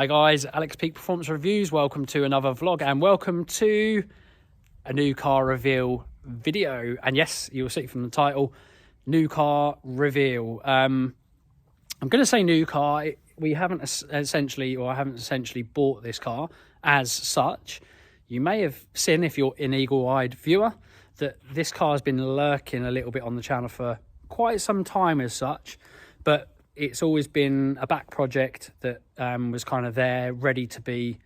Hi guys, Alex Peak Performance Reviews. Welcome to another vlog and welcome to a new car reveal video. And yes, you'll see from the title, new car reveal. I'm going to say new car. I haven't essentially bought this car as such. You may have seen, if you're an eagle-eyed viewer, that this car has been lurking a little bit on the channel for quite some time as such, but it's always been a back project that was kind of there, ready to be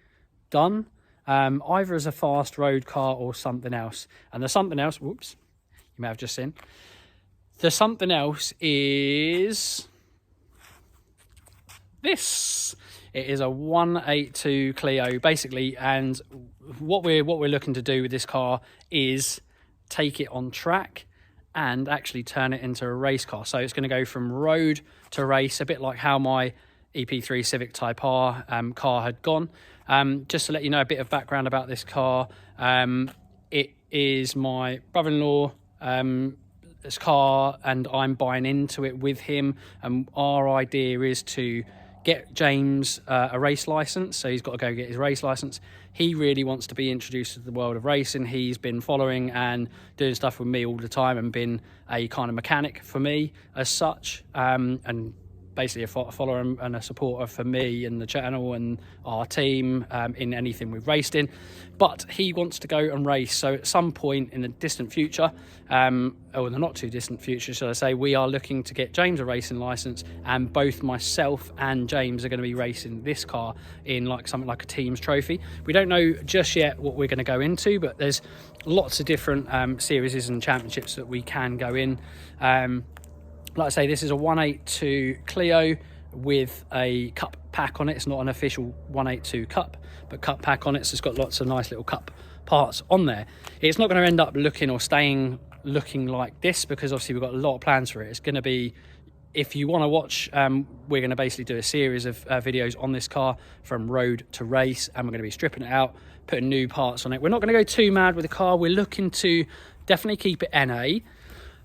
done, either as a fast road car or something else. And the something else, whoops, you may have just seen, the something else is this. It is a 182 Clio basically, and what we're looking to do with this car is take it on track and actually turn it into a race car. So it's going to go from road to race, a bit like how my EP3 Civic Type R car had gone. Just to let you know a bit of background about this car, it is my brother-in-law this car, and I'm buying into it with him. And our idea is to get James a race license, so he's got to go get his race license. He really wants to be introduced to the world of racing. He's been following and doing stuff with me all the time and been a kind of mechanic for me as such, and basically a follower and a supporter for me and the channel and our team in anything we've raced in. But he wants to go and race, so at some point in the distant future, or the not too distant future, shall I say, we are looking to get James a racing license, and both myself and James are going to be racing this car in like something like a team's trophy. We don't know just yet what we're going to go into, but there's lots of different series and championships that we can go in. Like I say, this is a 182 Clio with a cup pack on it. It's not an official 182 cup, but cup pack on it. So it's got lots of nice little cup parts on there. It's not going to end up looking or staying looking like this, because obviously we've got a lot of plans for it. It's going to be, if you want to watch, we're going to basically do a series of videos on this car from road to race, and we're going to be stripping it out, putting new parts on it. We're not going to go too mad with the car. We're looking to definitely keep it NA.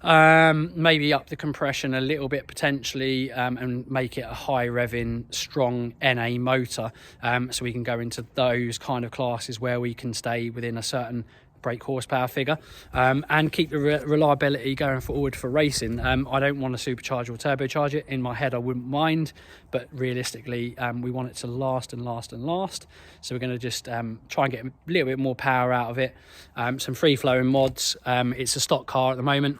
Maybe up the compression a little bit potentially, and make it a high revving strong NA motor, so we can go into those kind of classes where we can stay within a certain brake horsepower figure, and keep the reliability going forward for racing. I don't want to supercharge or turbocharge it. In my head I wouldn't mind, but realistically we want it to last and last and last, so we're going to just try and get a little bit more power out of it. Some free flowing mods. It's a stock car at the moment,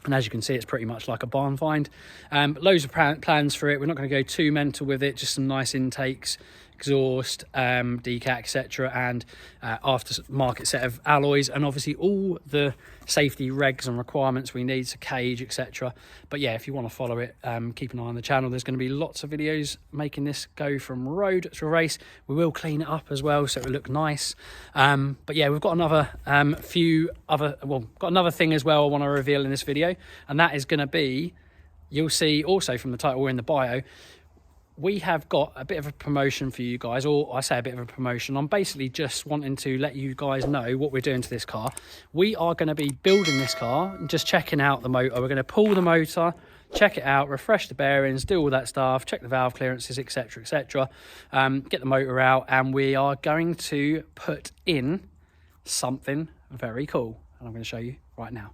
and as you can see, it's pretty much like a barn find. Loads of plans for it. We're not going to go too mental with it. Just some nice intakes, exhaust, decat, etc., and aftermarket set of alloys, and obviously all the safety regs and requirements we need, so cage, etc. But yeah, if you want to follow it, keep an eye on the channel. There's going to be lots of videos making this go from road to race. We will clean it up as well, so it will look nice. But yeah, we've got another got another thing as well I want to reveal in this video, and that is going to be, you'll see also from the title or in the bio, we have got a bit of a promotion for you guys, or I say a bit of a promotion. I'm basically just wanting to let you guys know what we're doing to this car. We are going to be building this car and just checking out the motor. We're going to pull the motor, check it out, refresh the bearings, do all that stuff, check the valve clearances, etc., etc., get the motor out, and we are going to put in something very cool, and I'm going to show you right now.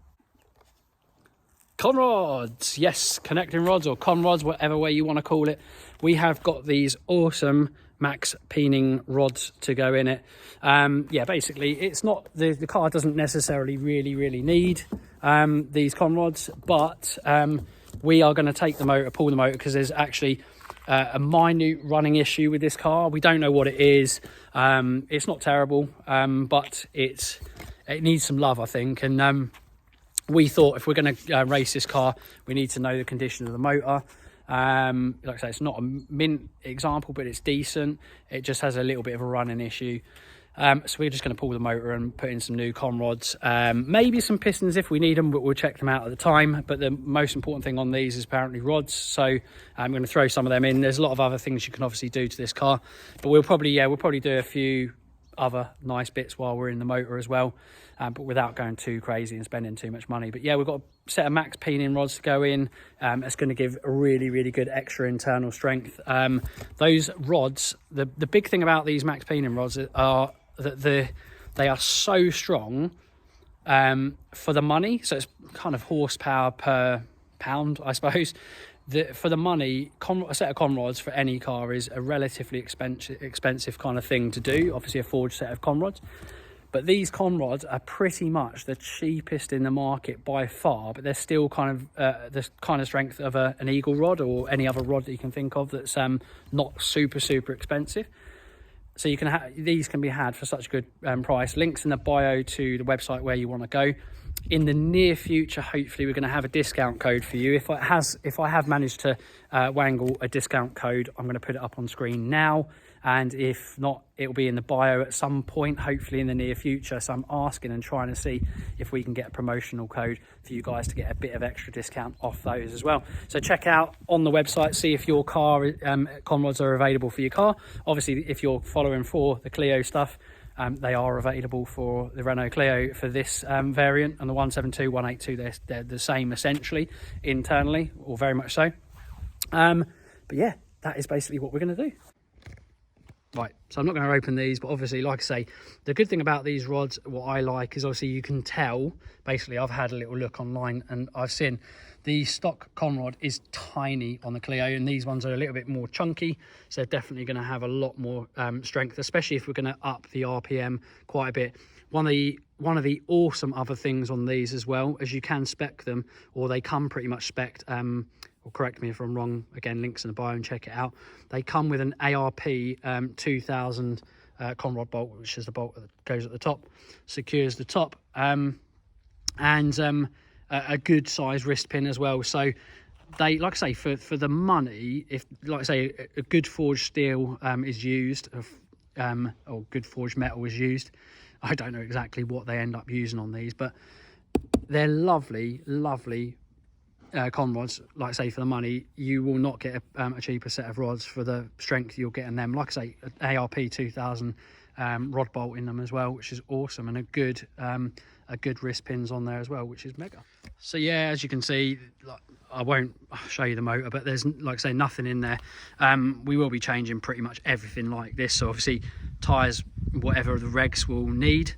Conrods, yes, connecting rods or conrods, whatever way you want to call it. We have got these awesome max peening rods to go in it. Yeah, basically it's not, the car doesn't necessarily really need these conrods, but we are going to take the motor, pull the motor, because there's actually a minute running issue with this car. We don't know what it is. It's not terrible, but it needs some love, I think. And we thought if we're going to race this car, we need to know the condition of the motor. Like I say, it's not a mint example, but it's decent. It just has a little bit of a running issue. So we're just going to pull the motor and put in some new conrods, maybe some pistons if we need them, but we'll check them out at the time. But the most important thing on these is apparently rods, so I'm going to throw some of them in. There's a lot of other things you can obviously do to this car, but we'll probably do a few other nice bits while we're in the motor as well. but without going too crazy and spending too much money. But yeah, we've got a set of max peening rods to go in. It's going to give a really, really good extra internal strength. Those rods, the big thing about these max peening rods are that they are so strong for the money. So it's kind of horsepower per pound, I suppose. For the money, a set of con rods for any car is a relatively expensive kind of thing to do. Obviously a forged set of con rods. But these con rods are pretty much the cheapest in the market by far, but they're still kind of the kind of strength of an Eagle rod or any other rod that you can think of that's not super expensive. So you can these can be had for such a good price. Links in the bio to the website where you want to go. In the near future, hopefully, we're going to have a discount code for you. If I have managed to wangle a discount code, I'm going to put it up on screen now. And if not, it'll be in the bio at some point, hopefully in the near future. So I'm asking and trying to see if we can get a promotional code for you guys to get a bit of extra discount off those as well. So check out on the website, see if your car con rods are available for your car. Obviously, if you're following for the Clio stuff, they are available for the Renault Clio for this variant, and the 172, 182, they're the same essentially internally, or very much so. But yeah, that is basically what we're going to do. Right, so I'm not going to open these, but obviously, like I say, the good thing about these rods, what I like is obviously you can tell, basically I've had a little look online and I've seen the stock con rod is tiny on the Clio, and these ones are a little bit more chunky, so they're definitely going to have a lot more strength, especially if we're going to up the RPM quite a bit. One of the awesome other things on these as well, as you can spec them, or they come pretty much spec'd, or correct me if I'm wrong, again, links in the bio and check it out. They come with an ARP 2000 con rod bolt, which is the bolt that goes at the top, secures the top, and a good size wrist pin as well. So they, like I say, for the money, if, like I say, a good forged steel is used, or good forged metal is used, I don't know exactly what they end up using on these, but they're lovely con rods. Like I say, for the money, you will not get a cheaper set of rods for the strength you'll get in them. Like I say, ARP 2000 rod bolt in them as well, which is awesome, and a good wrist pins on there as well, which is mega. So yeah, as you can see, I won't show you the motor, but there's, like I say, nothing in there. We will be changing pretty much everything like this, so obviously tyres, whatever the regs will need,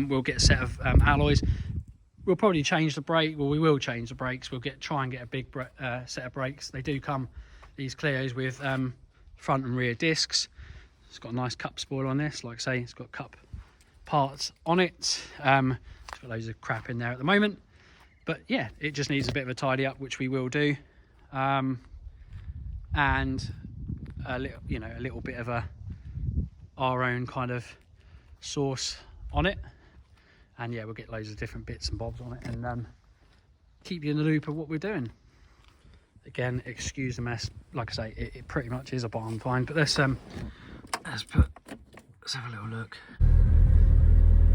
we'll get a set of alloys. We'll probably change the brake. Well, we will change the brakes. We'll try and get a big set of brakes. They do come, these Clios, with front and rear discs. It's got a nice cup spoiler on this. Like I say, it's got cup parts on it. It's got loads of crap in there at the moment. But yeah, it just needs a bit of a tidy up, which we will do. And a little bit of our own kind of sauce on it. And yeah, we'll get loads of different bits and bobs on it, and keep you in the loop of what we're doing. Again, excuse the mess. Like I say, it pretty much is a barn find. But let's have a little look.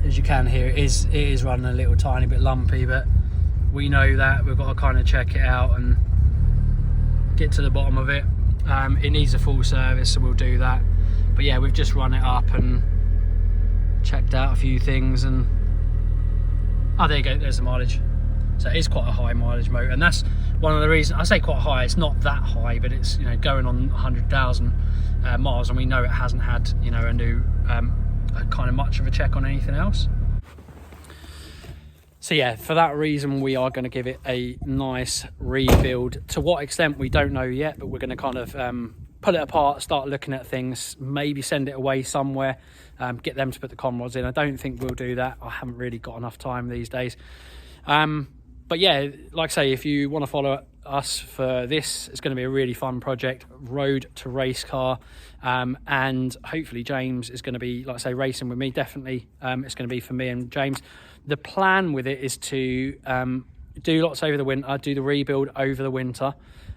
As you can hear, it is running a little tiny bit lumpy, but we know that we've got to kind of check it out and get to the bottom of it. It needs a full service, so we'll do that. But yeah, we've just run it up and checked out a few things, and oh, there you go, there's the mileage. So it is quite a high mileage motor, and that's one of the reasons I say quite high. It's not that high, but it's, you know, going on 100,000 miles, and we know it hasn't had, you know, a new kind of much of a check on anything else. So yeah, for that reason, we are going to give it a nice rebuild. To what extent, we don't know yet, but we're going to kind of pull it apart, start looking at things, maybe send it away somewhere, get them to put the con rods in. I don't think we'll do that. I haven't really got enough time these days. But yeah, like I say, if you want to follow us for this, it's going to be a really fun project, road to race car, and hopefully James is going to be, like I say, racing with me. Definitely it's going to be for me and James. The plan with it is to do lots over the winter, do the rebuild over the winter,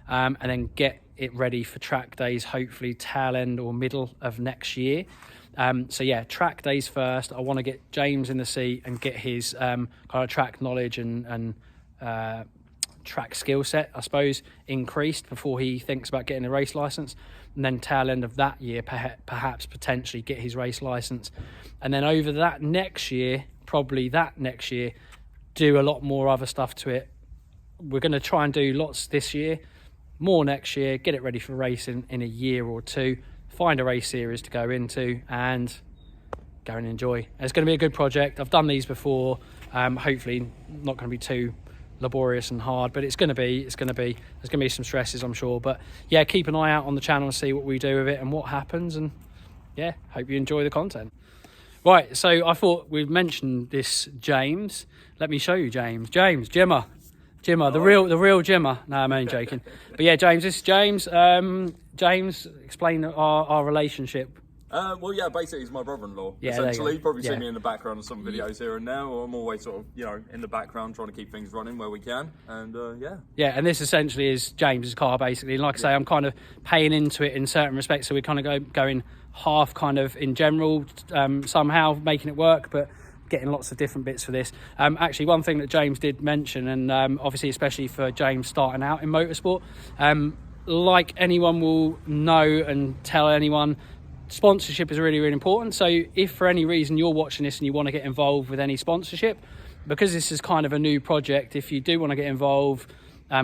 and then get it ready for track days, hopefully tail end or middle of next year. So yeah, track days first. I want to get James in the seat and get his kind of track knowledge and track skill set, I suppose, increased before he thinks about getting a race license. And then tail end of that year, perhaps potentially get his race license. And then over that next year, do a lot more other stuff to it. We're going to try and do lots this year, more next year, get it ready for racing in a year or two, find a race series to go into and go and enjoy. It's going to be a good project. I've done these before. Hopefully not going to be too laborious and hard, but there's going to be some stresses, I'm sure. But yeah, keep an eye out on the channel and see what we do with it and what happens. And yeah, hope you enjoy the content. Right, so I thought we'd mention this James. Let me show you James. James, Jimmer, the real Jimmer. No, I'm only joking. But yeah, James, this is James. James, explain our relationship. Well, yeah, basically he's my brother-in-law. Yeah, essentially, you probably see me in the background of some videos here and now, or I'm always sort of, in the background trying to keep things running where we can. And yeah. Yeah, and this essentially is James's car, basically. And like I say, I'm kind of paying into it in certain respects, so we're kind of going half kind of in general, somehow making it work, but getting lots of different bits for this. Actually, one thing that James did mention, and obviously especially for James starting out in motorsport, like anyone will know and tell anyone, sponsorship is really, really important. So if for any reason you're watching this and you want to get involved with any sponsorship, because this is kind of a new project, if you do want to get involved,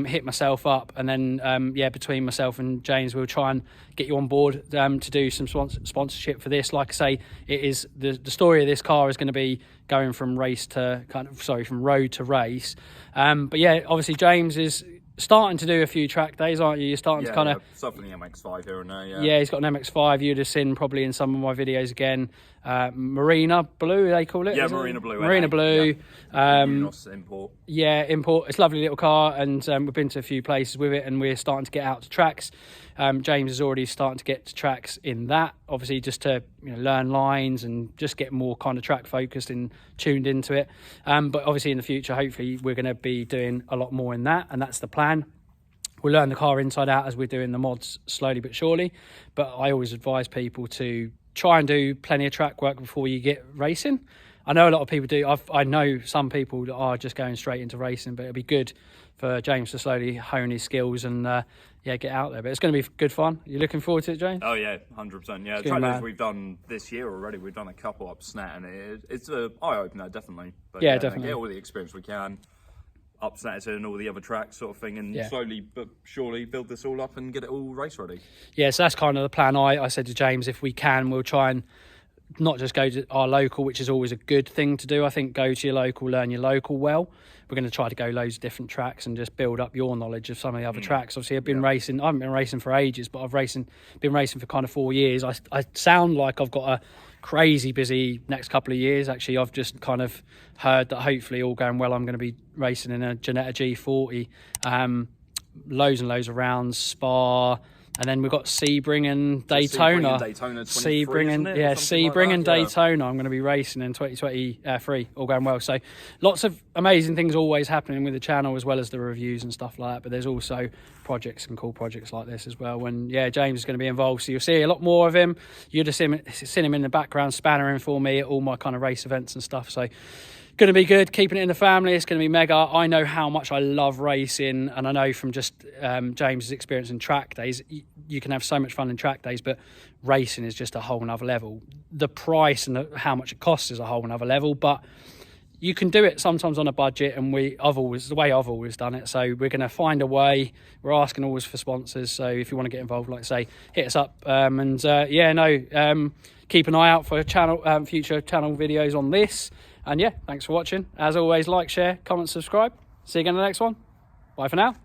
hit myself up, and then between myself and James we'll try and get you on board to do some sponsorship for this. Like I say, it is the story of this car is going to be going from road to race. But yeah, obviously James is starting to do a few track days, aren't you? You're starting to kind of stuff in the MX5 here and there. Yeah, he's got an MX5. You'd have seen probably in some of my videos again. Marina Blue, they call it. Yeah, Marina Blue. Marina Blue. Yeah. Import. Yeah, import. It's a lovely little car, and we've been to a few places with it, and we're starting to get out to tracks. James is already starting to get to tracks in that, obviously just to learn lines and just get more kind of track focused and tuned into it. But obviously in the future, hopefully we're going to be doing a lot more in that, and that's the plan. We'll learn the car inside out as we're doing the mods slowly but surely. But I always advise people to try and do plenty of track work before you get racing. I know a lot of people do. I know some people that are just going straight into racing, but it'll be good for James to slowly hone his skills and get out there. But it's going to be good fun. You looking forward to it, James? Oh yeah, 100%. Yeah, the track days we've done this year already. We've done a couple up Snat, and it's an eye opener, definitely. But yeah, definitely. Get all the experience we can. Up Snatterton and all the other tracks sort of thing, and slowly but surely build this all up and get it all race ready. Yeah, so that's kind of the plan. I said to James, if we can, we'll try and not just go to our local, which is always a good thing to do. I think go to your local, learn your local well. We're going to try to go loads of different tracks and just build up your knowledge of some of the other tracks. Obviously, I've been racing. I haven't been racing for ages, but I've been racing for kind of 4 years. I sound like I've got a crazy busy next couple of years. Actually, I've just kind of heard that hopefully all going well, I'm going to be racing in a Ginetta G40, loads and loads of rounds, Spa, and then we've got Sebring and Daytona. Sebring and Daytona. I'm going to be racing in 2023, all going well. So lots of amazing things always happening with the channel, as well as the reviews and stuff like that. But there's also projects and cool projects like this as well. And yeah, James is going to be involved, so you'll see a lot more of him. You'd have seen him in the background spannering for me at all my kind of race events and stuff. So going to be good, keeping it in the family. It's going to be mega. I know how much I love racing, and I know from just James's experience in track days, you can have so much fun in track days, but racing is just a whole nother level. The price and how much it costs is a whole nother level, but you can do it sometimes on a budget, and the way I've always done it. So we're going to find a way. We're asking always for sponsors, so if you want to get involved, like I say, hit us up. Keep an eye out for future channel videos on this. And yeah, thanks for watching. As always, like, share, comment, subscribe. See you again in the next one. Bye for now.